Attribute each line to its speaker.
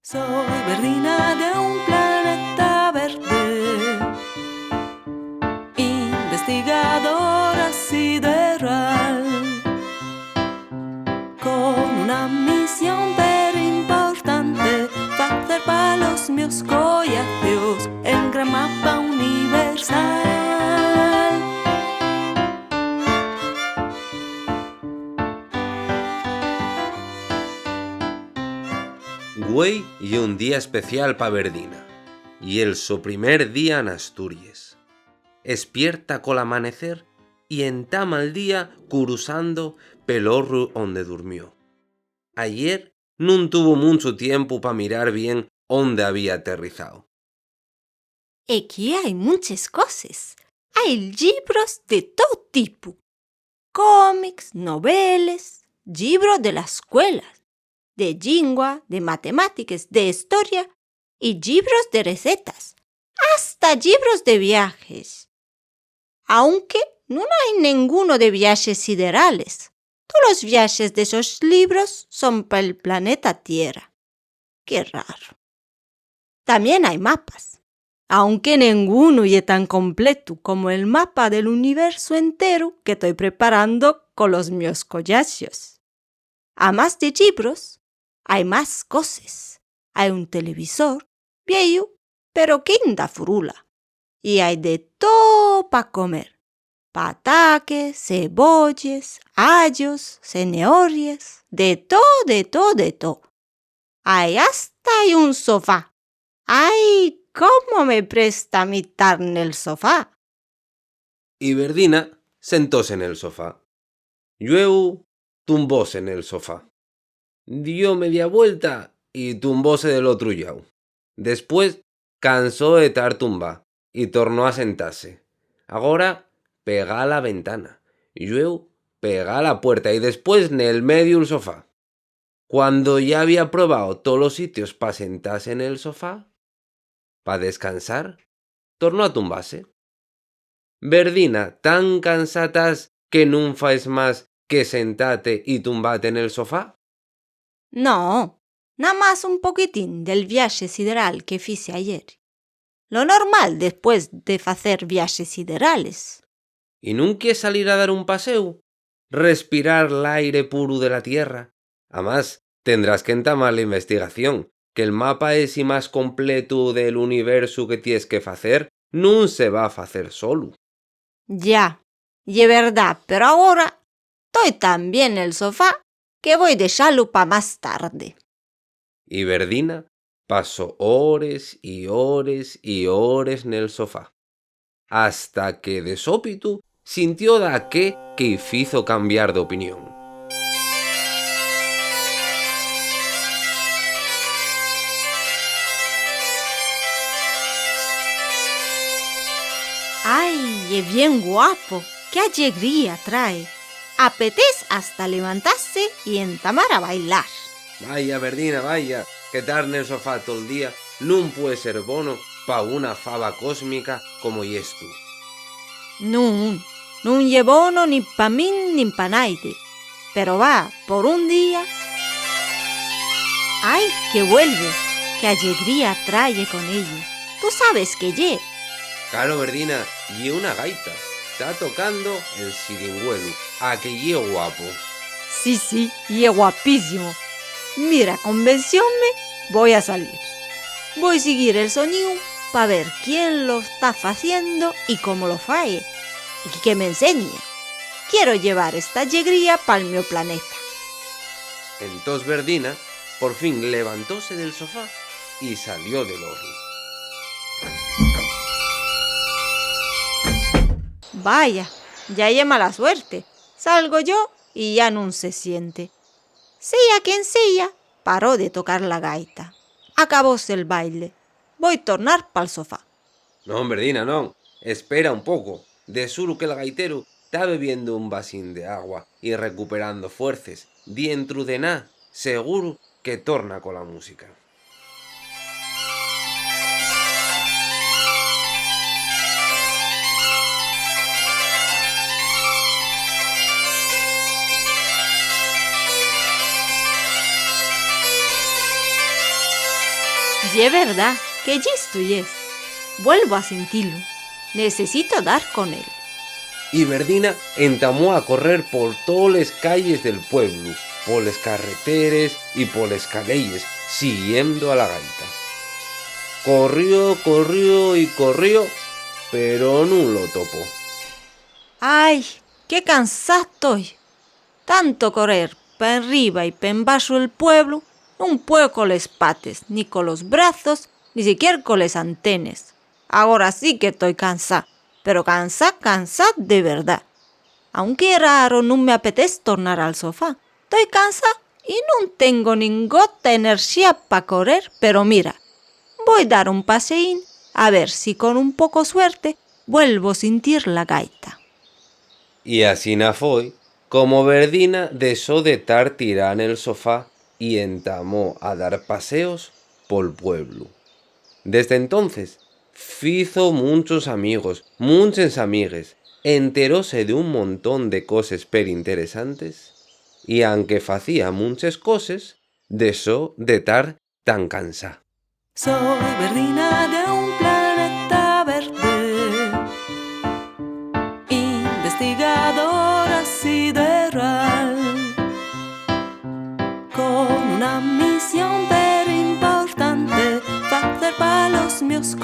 Speaker 1: Soy Verdina de un planeta verde, investigadora sideral, con una misión pero importante, hacer para los míos collacios el gran mapa universal.
Speaker 2: Güey y un día especial pa' Verdina, y el su primer día en Asturias. Espierta col amanecer y entama el día curusando pelorru onde durmió. Ayer nun tuvo mucho tiempo pa mirar bien onde había aterrizado.
Speaker 3: Aquí hay muchas cosas. Hay libros de todo tipo. Cómics, novelas, libros de la escuela, de lengua, de matemáticas, de historia y libros de recetas. Hasta libros de viajes. Aunque no hay ninguno de viajes siderales. Todos los viajes de esos libros son para el planeta Tierra. Qué raro. También hay mapas. Aunque ninguno es tan completo como el mapa del universo entero que estoy preparando con los míos collacios. Además de libros, hay más cosas. Hay un televisor, viejo, pero quinta furula. Y hay de todo para comer. Pataques, cebollas, ajos, cenorias, de todo. Hay hasta un sofá. ¡Ay! ¿Cómo me presta mi en el sofá?
Speaker 2: Y Verdina sentóse en el sofá. Luego tumbóse en el sofá. Dio media vuelta y tumbóse del otro lado. Después cansó de tar tumba y tornó a sentarse. Agora pega a la ventana, y luego pega a la puerta y después nel medio el sofá. Cuando ya había probado todos los sitios pa' sentarse en el sofá, pa' descansar, tornó a tumbase. Verdina, tan cansatas que nun faes más que sentate y tumbate en el sofá.
Speaker 3: No, nada más un poquitín del viaje sideral que hice ayer. Lo normal después de hacer viajes siderales.
Speaker 2: ¿Y nun quies salir a dar un paseo? Respirar l'aire puro de la tierra. Además, tendrás que entamar la investigación, que el mapa es y más completo del universo que tienes que facer, nun se va a facer solo.
Speaker 3: Ya, y es verdad, pero ahora estoy tan bien en el sofá que voy a dejarlo para más tarde.
Speaker 2: Y Verdina pasó hores y hores y hores nel sofá, hasta que de sópitu sintió daqué que hizo cambiar de opinión.
Speaker 3: ¡Ay, es bien guapo! ¡Qué alegría trae! Apetece hasta levantarse y entamar a bailar.
Speaker 2: Vaya, Verdina, vaya, que tar nel sofá todo el día nun puede ser bono pa una fava cósmica como yes tú.
Speaker 3: No es bono ni pa' mí ni pa' naide. Pero va, por un día. ¡Ay, que vuelve! ¡Qué alegría trae con ello! Tú sabes que ye.
Speaker 2: Claro, Verdina, y una gaita. Está tocando el siringüelo. A que ye guapo.
Speaker 3: Sí, y es guapísimo. Mira, convenciónme, voy a salir. Voy a seguir el sonido para ver quién lo está haciendo y cómo lo fae. Y que me enseñe. Quiero llevar esta alegría para el mío planeta.
Speaker 2: Entonces Verdina por fin levantóse del sofá y salió del horno.
Speaker 3: Vaya, ya hay mala suerte. Salgo yo y ya no se siente. Sea quien sea, paró de tocar la gaita. Acabóse el baile. Voy a tornar pa'l sofá.
Speaker 2: No, Verdina, no. Espera un poco. De suru que el gaitero está bebiendo un vasín de agua y recuperando fuerzas. Dientro de nada, seguro que torna con la música.
Speaker 3: Y es verdad que ya estoy. Vuelvo a sentirlo. Necesito dar con él.
Speaker 2: Y Verdina entamó a correr por todas las calles del pueblo, por las carreteras y por las calles, siguiendo a la gaita. Corrió y corrió, pero no lo topó.
Speaker 3: ¡Ay, qué cansada estoy! Tanto correr pa' arriba y pa' embaixo del pueblo, no puedo con los pates, ni con los brazos, ni siquiera con las antenas. Ahora sí que estoy cansada, pero cansada de verdad. Aunque raro no me apetece tornar al sofá. Estoy cansada y no tengo ni gota de energía para correr, pero mira, voy a dar un paseín a ver si con un poco suerte vuelvo a sentir la gaita.
Speaker 2: Y así na foi como Verdina dejó de estar tirada en el sofá y entamó a dar paseos por pueblo. Desde entonces fizo muchos amigos, muchas amigues, enteróse de un montón de cosas interesantes y aunque facía muchas cosas, dejó de estar tan cansada.
Speaker 1: Soy Verdina de un planeta verde, investigadora sideral, con una misión pero importante, hacer para los míos